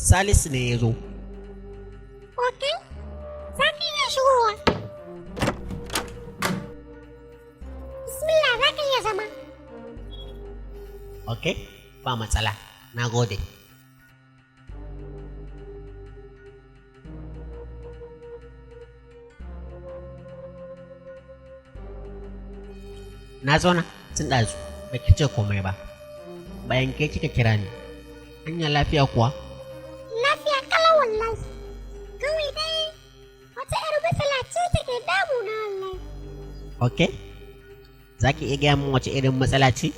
Salisu ne ya zo. Ok, za ka iya shigowa. Bismillah, za ka iya zama. Ok, ba matsala, na gode. Na zauna tun ɗazu, ba ki ce komai ba. Bayan ke kika kira ni, hanya lafiya kuwa? Lafiya kala wallahi. Kawai dai wata 'yar matsala ce take damuna wallahi. Ok, za ki iya gaya min wace irin matsala ce?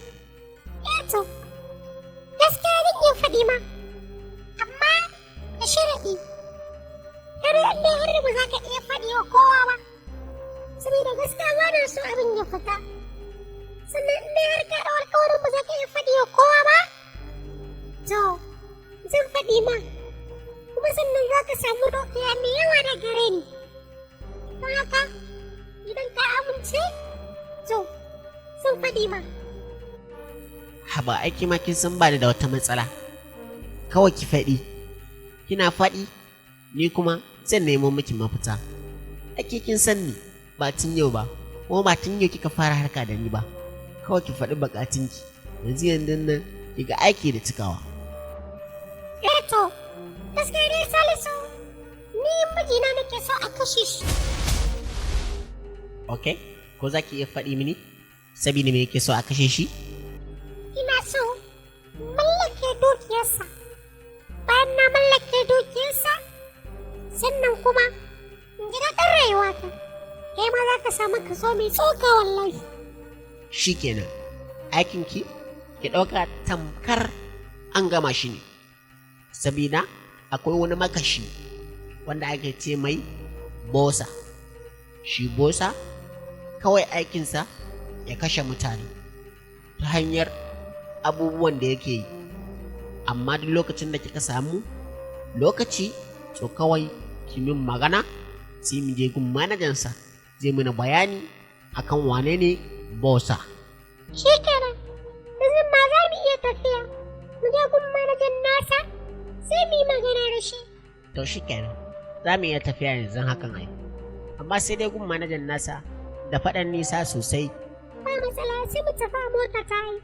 To, gaskiya zan iya faɗi ma, amma da sharaɗi. Kar yadda har ba za ka iya faɗi wa kowa ba, saboda gaskiya ba na so abin ya fita. Sannan in dai har ka da alƙawarin ba za ka iya faɗi wa kowa ba, to zan faɗi ma, kuma sannan za ka samu dukiya mai yawa da gare ni. Don haka, idan ka amince, to zan faɗi ma. Haba aiki ma kin san bani da wata matsala. Kawai ki faɗi. Kina faɗi, ni kuma zan nemo miki mafita. Ake kin san ni ba tun yau ba, kuma ba tun yau kika fara harka da ni ba. Kawai ki faɗi buƙatunki. Yanzu nan ki ga aiki da cikawa. To, gaskiya dai Salisu, ni mijina nake so a kashe shi. Ok, ko za ki iya faɗi mini? Sabida me yake so a kashe shi? Ina so mallake dukiyarsa. Bayan na mallake dukiyarsa, sannan kuma in ji daɗin rayuwata. Kai ma za ka samu kaso mai tsoka wallahi. Shikenan, aikinki ki ɗauka tamkar an gama shi ne. Sabida akwai wani makashi wanda ake ce mai bosa. Shi bosa kawai aikinsa ya kashe mutane ta hanyar abubuwan da yake yi. Amma duk lokacin da kika samu lokaci, to kawai ki min magana, sai mu je gun manajansa zai mana bayani akan wane ne bosa. Shikenan, yanzu ma za mu iya tafiya mu je gun manajan nasa sai mu yi magana da shi. To shikenan, za mu iya tafiya yanzu hakan ai. Amma sai dai gun manajan nasa da faɗan nisa sosai. Ba matsala, sai mu tafi a mota ta yi.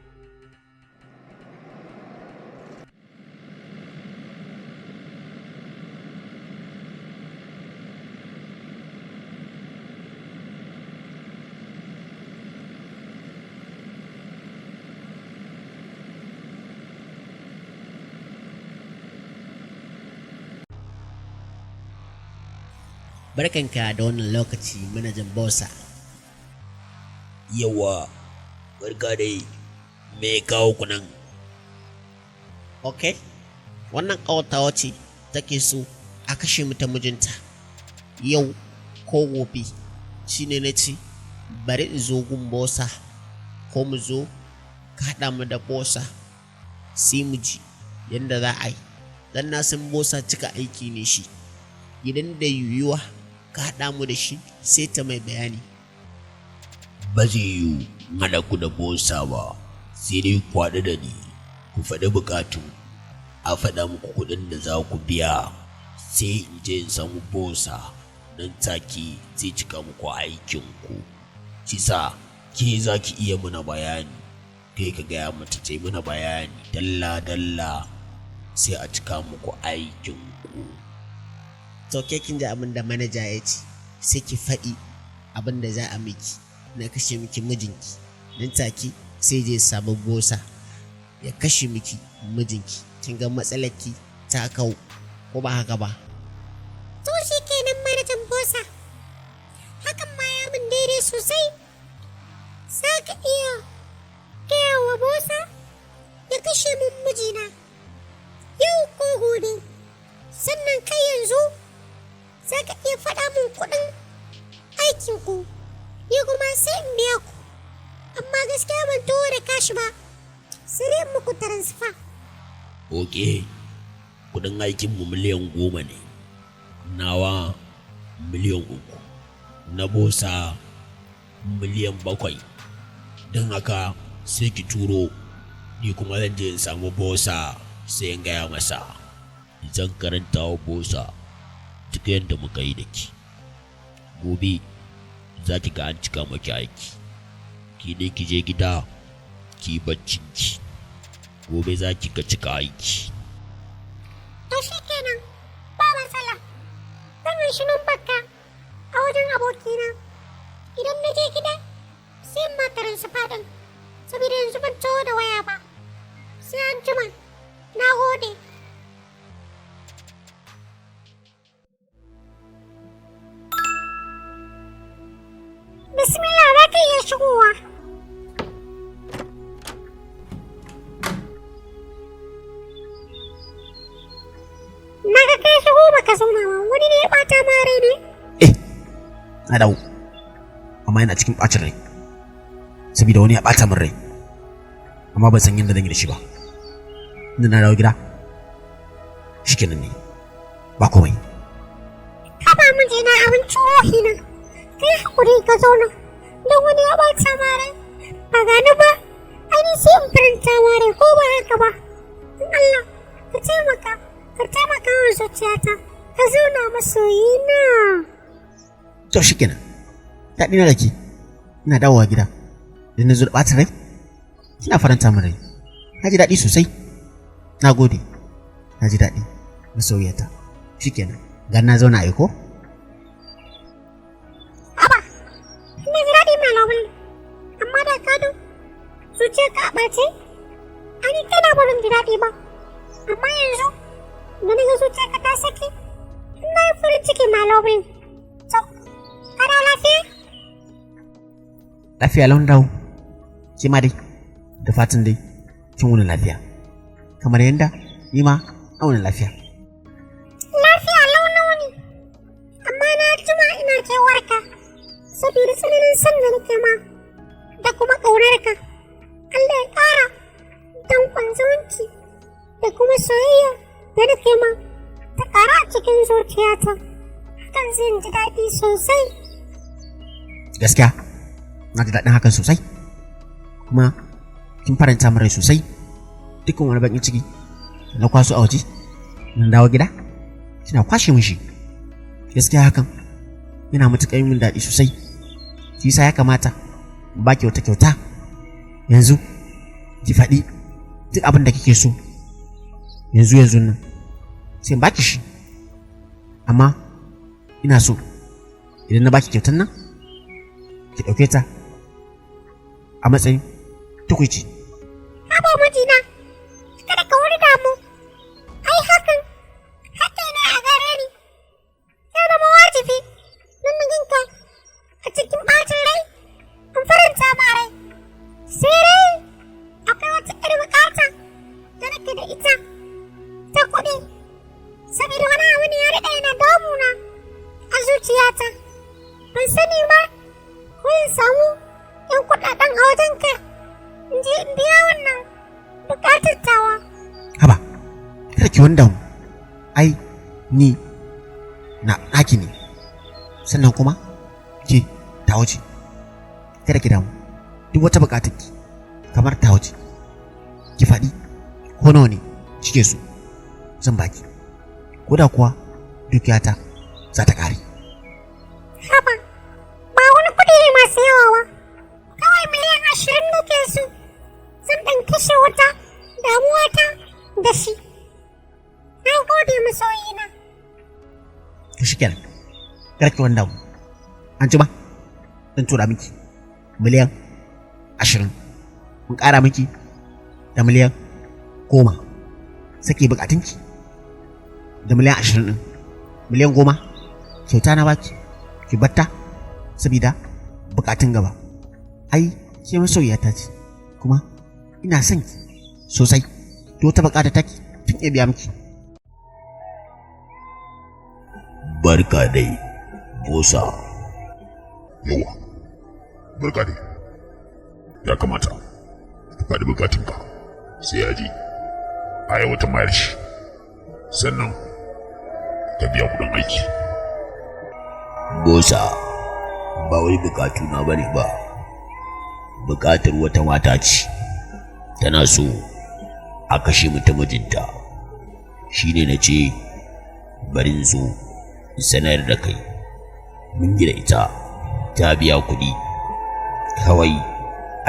Barkanka da wannan lokaci manajan bosa. Yawa, barka dai, me kawo ku nan? Ok, wannan ƙawatawa ce take so a kashe mata mijinta yau ko gobe. Shine na ce bari in zo gun bosa, ko mu zo ka haɗa mu da bosa sai mu ji yadda za a yi. Dan na san bosa cika aiki ne shi. Idan da yiwuwa ka haɗa mu da shi sai ta mai bayani. Ba zai yiwu haɗa ku da bosa ba, sai dai ku haɗu da ni, ku faɗi buƙatu, a faɗa muku kuɗin da za ku biya, sai in je in samu bosa, nan take zai cika muku aikinku. Kisa, ke za ki iya muna bayani, kai ka gaya mata ta yi muna bayani dalla-dalla, sai a cika muku aikinku. To ke kin ji abin da manaja ya ce, sai ki faɗi abin da za a miki na kashe miki mijinki. Nan take sai je samu bosa ya kashe miki mijinki. Kin ga matsalarki ta kau, ko ba haka ba? To shi kenan manajan bosa, hakan ma ya min daidai sosai. Za ka iya gaya wa bosa ya kashe min mijina yau ko gobe, sannan kai yanzu za ka iya faɗa min kuɗin aikinku, ni kuma sai in biya ku. Amma gaskiya ban taho da kashi ba, sai dai muku transfer. Ok, kuɗin aikinmu miliyan 10 ne, nawa miliyan 3, na bosa miliyan 7. Don haka sai ki turo, ni kuma zan je in samu bosa sai in gaya masa zan karanta wa bosa duk yadda muka yi da ki. Gobe za ki ga an cika maki aiki. Ki ne ki je gida ki baccin ki. Gobe za ki ga cika aiki. To shi kenan, ba matsala. Zan yi shi numbarka a wajen abokina. Idan na je gida, sai in matarin su faɗin, saboda yanzu ban taho da waya ba. Sai an jima, na gode. Bismillah, za ka iya shigowa. Na ga kai shigo baka zauna ba, wani ne ya ɓata ma rai ne? Na dawo, amma yana cikin ɓacin rai, saboda wani ya ɓata min rai, amma ban san yadda zan yi da shi ba. Inda na dawo gida, shikenan ne, ba komai. Ka ba mijina abinci wohi na, kai hakuri ka zauna, don wani ya ɓata ma rai. Ba gani ba, ai sai in faranta ma rai ko ba haka ba. In Allah, ka taimaka wa zuciyata, ka zauna masoyina. To shikenan, daɗi na da ke, ina dawowa gida, idan na zo da ɓata rai, kina faranta min rai. Na ji daɗi sosai, na gode, na ji daɗi, masoyiyata. Shikenan, ga na zauna aiko? Aba, ina ji daɗi mai labule, amma da kado, zuciyarka a ɓace, ani kana barin ji daɗi ba. Amma yanzu, da na ga zuciyarka ta saki, ina yi farin ciki mai labule. To, kana lafiya? Lafiya lau dawo, ke ma dai, da fatan dai, kin wuni lafiya. Kamar yadda ni ma na wuni lafiya. Lafiya lau na wuni, amma na jima ina kewarka, saboda tsananin son da nake ma, da kuma ƙaunarka. Allah ya ƙara danƙon zumunci da kuma soyayya da nake ma, ta ƙara a cikin zuciyata. Hakan zai ji daɗi sosai. Gaskiya, na ji daɗin hakan sosai, kuma kin faranta min rai sosai. Dukkan wani baƙin ciki na kwaso a waje, na dawo gida, kina kwashe min shi. Gaskiya hakan yana matuƙar min daɗi sosai. Shi yasa ya kamata in ba ki wata kyauta. Yanzu ki faɗi duk abin da kike so. Yanzu nan sai in baki shi. Amma ina so idan na baki kyautan nan, ki ɗauke ta a matsayin tukuici. Haba mijina, kada ka wani damu. Ai hakan, haƙƙi ne a gare ni. Ya zama wajibi don na ganka a cikin ɓacin rai, in faranta ma rai. Sai dai akwai wata ƴar buƙata da nake da ita ta kuɗi, saboda wani abu ne ya daɗe yana damuna a zuciyata. Ban sani ba ko in samu ƴan kuɗaɗen a wajenka in je in biya wannan buƙatar tawa. Haba, kada ki wanda mu. Ai, ni na naki ne. Sannan kuma ke ta wuce. Kada ki damu. Duk wata buƙatar ki kamar ta wuce. Ki faɗi ko nawa ne kike so zan baki. Ko da kuwa dukiyata za ta ƙare. Haba, ba wani kuɗi ne masu yawa ba. Kawai miliyan 20 nake so. Zan ɗan kashe wata damuwata da shi. Na gode masoyina. To shikenan, kada ki wanda mu. An jima zan tura miki miliyan 20. Mun ƙara miki da miliyan 10. Sake bukatunki da miliyan 20 ɗin. Miliyan 10 kyauta na baki, ki batta saboda bukatun gaba. Ai, ke masoyiyata ce, kuma ina son ki sosai. To ta bukata take tun ya biya miki. Barka dai, bosa. Yawa, barka dai. Ya kamata ka faɗi bukatunka sai ya ji a wata mayar shi, sannan ka biya kuɗin aiki. Bosa, ba wai bukatu na bane ba. Bukatar wata mata ce, tana so a kashe mata mijinta. shine na ce bari in zo in sanar da kai mun gida ita ta biya kuɗi kawai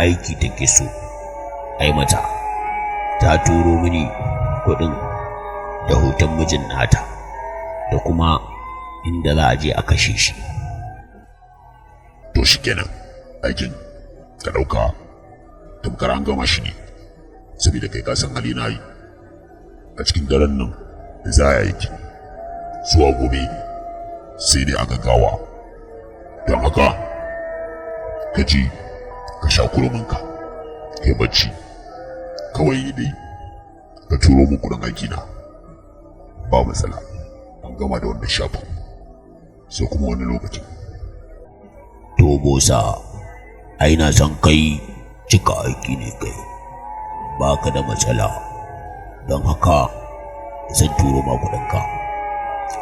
aiki take so ai mata ta turo mini kuɗin da hoton mijin nata da kuma inda za a je a kashe shi. To shikenan aikin ka ɗauka tamkar an gama shi ne, saboda kai kasan hali na yi a cikin daren nan za a yi zuwa gobe sai dai aka gawa, don haka ka ji ka sha kurminka kai bacci kawai dai ka turo mu kudin aiki na ba matsala, an gama da wannan shafin sai kuma wani lokaci. To bosa ai na san kai cika aiki ne kai ba ka da matsala, don haka zan turo ma kuɗinka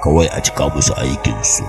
kawai a cika musu aikinsu.